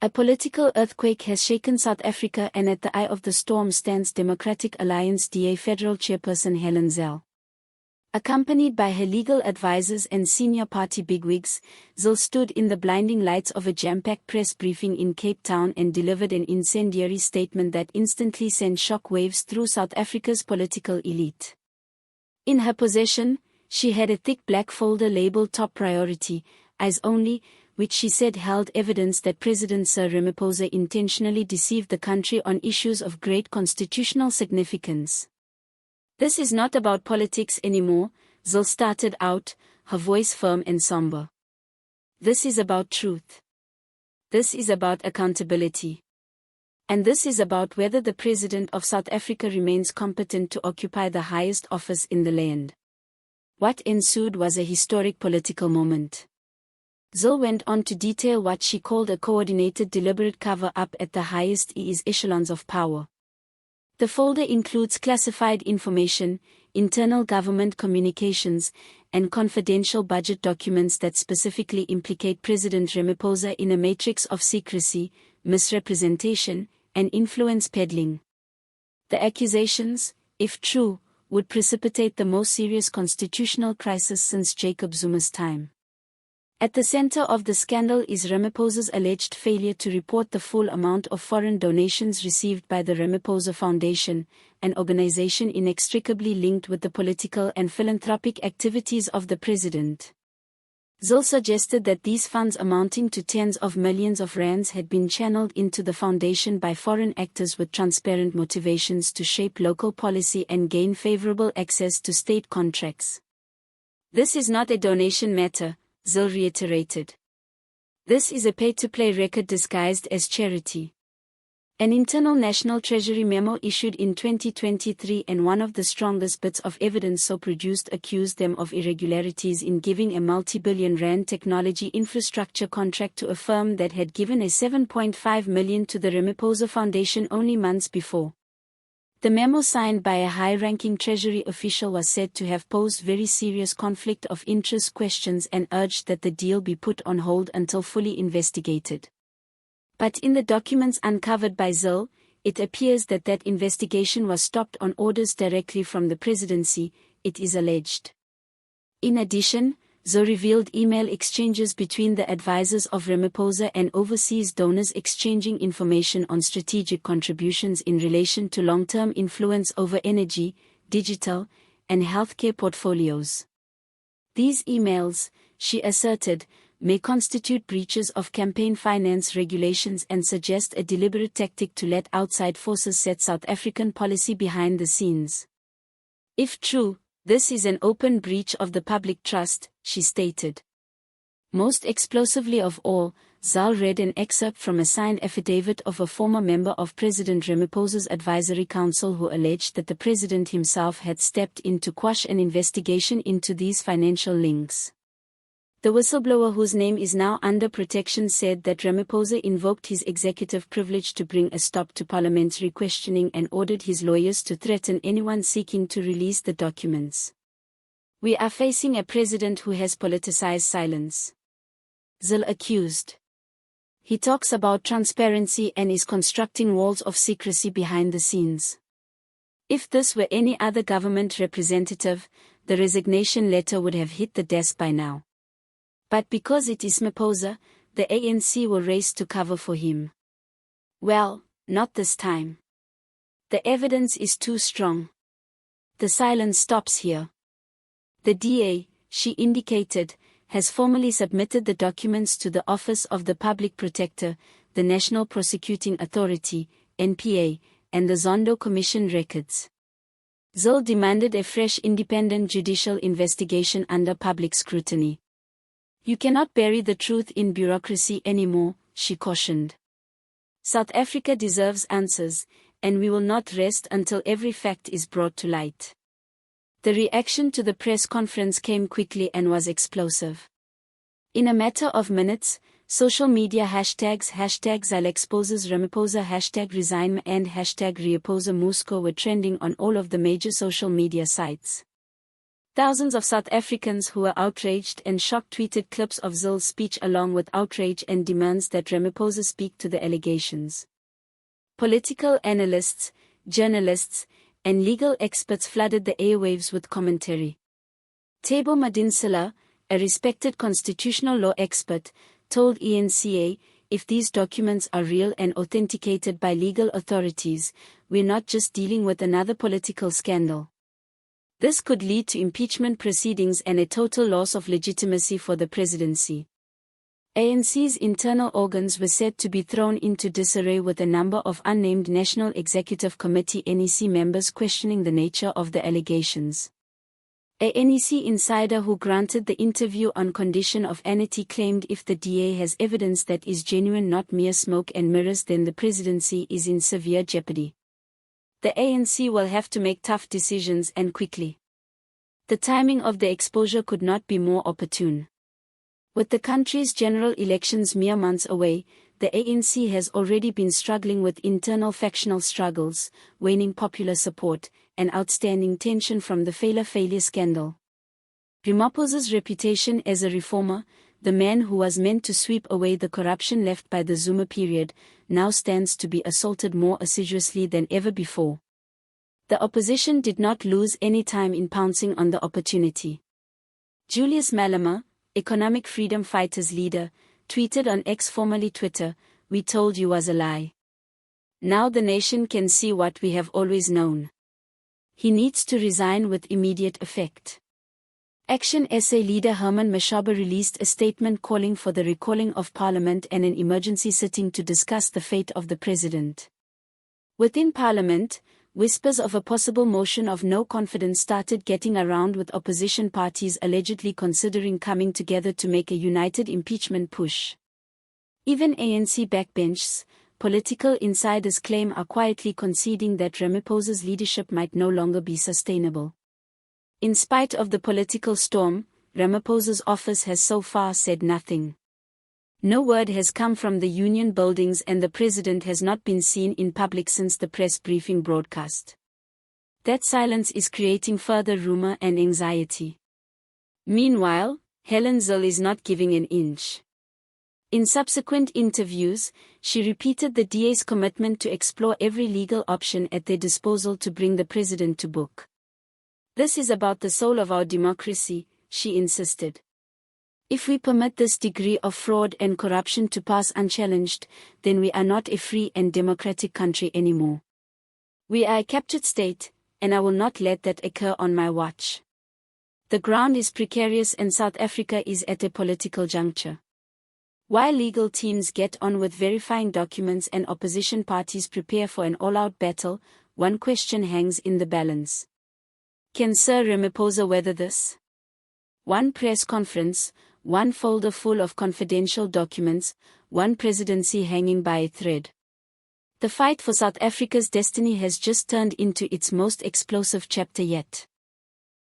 A political earthquake has shaken South Africa, and at the eye of the storm stands Democratic Alliance DA Federal Chairperson Helen Zille. Accompanied by her legal advisers and senior party bigwigs, Zille stood in the blinding lights of a jam-packed press briefing in Cape Town and delivered an incendiary statement that instantly sent shock waves through South Africa's political elite. In her possession, she had a thick black folder labeled Top Priority, Eyes Only, which she said held evidence that President Sir Ramaphosa intentionally deceived the country on issues of great constitutional significance. "This is not about politics anymore," Zille started out, her voice firm and somber. "This is about truth. This is about accountability. And this is about whether the President of South Africa remains competent to occupy the highest office in the land." What ensued was a historic political moment. Zille went on to detail what she called a coordinated deliberate cover-up at the highest echelons of power. The folder includes classified information, internal government communications, and confidential budget documents that specifically implicate President Ramaphosa in a matrix of secrecy, misrepresentation, and influence peddling. The accusations, if true, would precipitate the most serious constitutional crisis since Jacob Zuma's time. At the center of the scandal is Ramaphosa's alleged failure to report the full amount of foreign donations received by the Ramaphosa Foundation, an organization inextricably linked with the political and philanthropic activities of the president. Zille suggested that these funds amounting to tens of millions of rands had been channeled into the foundation by foreign actors with transparent motivations to shape local policy and gain favorable access to state contracts. "This is not a donation matter," Zille reiterated. "This is a pay-to-play record disguised as charity." An internal National Treasury memo issued in 2023 and one of the strongest bits of evidence so produced accused them of irregularities in giving a multi-billion rand technology infrastructure contract to a firm that had given a 7.5 million to the Ramaphosa Foundation only months before. The memo signed by a high-ranking Treasury official was said to have posed very serious conflict of interest questions and urged that the deal be put on hold until fully investigated. But in the documents uncovered by Zille, it appears that that investigation was stopped on orders directly from the presidency, it is alleged. In addition, Zille revealed email exchanges between the advisors of Ramaphosa and overseas donors exchanging information on strategic contributions in relation to long-term influence over energy, digital, and healthcare portfolios. These emails, she asserted, may constitute breaches of campaign finance regulations and suggest a deliberate tactic to let outside forces set South African policy behind the scenes. "If true, this is an open breach of the public trust," she stated. Most explosively of all, Zille read an excerpt from a signed affidavit of a former member of President Ramaphosa's advisory council who alleged that the president himself had stepped in to quash an investigation into these financial links. The whistleblower, whose name is now under protection, said that Ramaphosa invoked his executive privilege to bring a stop to parliamentary questioning and ordered his lawyers to threaten anyone seeking to release the documents. "We are facing a president who has politicized silence," Zille accused. "He talks about transparency and is constructing walls of secrecy behind the scenes. If this were any other government representative, the resignation letter would have hit the desk by now. But because it is Ramaphosa, the ANC will race to cover for him. Well, not this time. The evidence is too strong. The silence stops here. The DA," she indicated, "has formally submitted the documents to the Office of the Public Protector, the National Prosecuting Authority, NPA, and the Zondo Commission records." Zille demanded a fresh independent judicial investigation under public scrutiny. "You cannot bury the truth in bureaucracy anymore," she cautioned. "South Africa deserves answers, and we will not rest until every fact is brought to light." The reaction to the press conference came quickly and was explosive. In a matter of minutes, social media hashtags #Zille exposes Ramaphosa, #resign and #Ramaphosa Musco were trending on all of the major social media sites. Thousands of South Africans who were outraged and shocked tweeted clips of Zille's speech along with outrage and demands that Ramaphosa speak to the allegations. Political analysts, journalists, and legal experts flooded the airwaves with commentary. Thabo Madinsela, a respected constitutional law expert, told ENCA, "If these documents are real and authenticated by legal authorities, we're not just dealing with another political scandal. This could lead to impeachment proceedings and a total loss of legitimacy for the presidency." ANC's internal organs were said to be thrown into disarray with a number of unnamed National Executive Committee (NEC) members questioning the nature of the allegations. A NEC insider who granted the interview on condition of anonymity claimed if the DA has evidence that is genuine, not mere smoke and mirrors, then the presidency is in severe jeopardy. The ANC will have to make tough decisions and quickly. The timing of the exposure could not be more opportune. With the country's general elections mere months away, the ANC has already been struggling with internal factional struggles, waning popular support, and outstanding tension from the failure scandal. Ramaphosa's reputation as a reformer, the man who was meant to sweep away the corruption left by the Zuma period, now stands to be assaulted more assiduously than ever before. The opposition did not lose any time in pouncing on the opportunity. Julius Malema, economic freedom fighters leader, tweeted on X, formerly Twitter, "We told you was a lie. Now the nation can see what we have always known. He needs to resign with immediate effect." Action SA leader Herman Mashaba released a statement calling for the recalling of Parliament and an emergency sitting to discuss the fate of the president. Within Parliament, whispers of a possible motion of no confidence started getting around, with opposition parties allegedly considering coming together to make a united impeachment push. Even ANC backbenchers, political insiders claim, are quietly conceding that Ramaphosa's leadership might no longer be sustainable. In spite of the political storm, Ramaphosa's office has so far said nothing. No word has come from the union buildings and the president has not been seen in public since the press briefing broadcast. That silence is creating further rumor and anxiety. Meanwhile, Helen Zille is not giving an inch. In subsequent interviews, she repeated the DA's commitment to explore every legal option at their disposal to bring the president to book. "This is about the soul of our democracy," she insisted. "If we permit this degree of fraud and corruption to pass unchallenged, then we are not a free and democratic country anymore. We are a captured state, and I will not let that occur on my watch. The ground is precarious and South Africa is at a political juncture. While legal teams get on with verifying documents and opposition parties prepare for an all-out battle, one question hangs in the balance. Can Sir Ramaphosa weather this? One press conference, one folder full of confidential documents, one presidency hanging by a thread. The fight for South Africa's destiny has just turned into its most explosive chapter yet.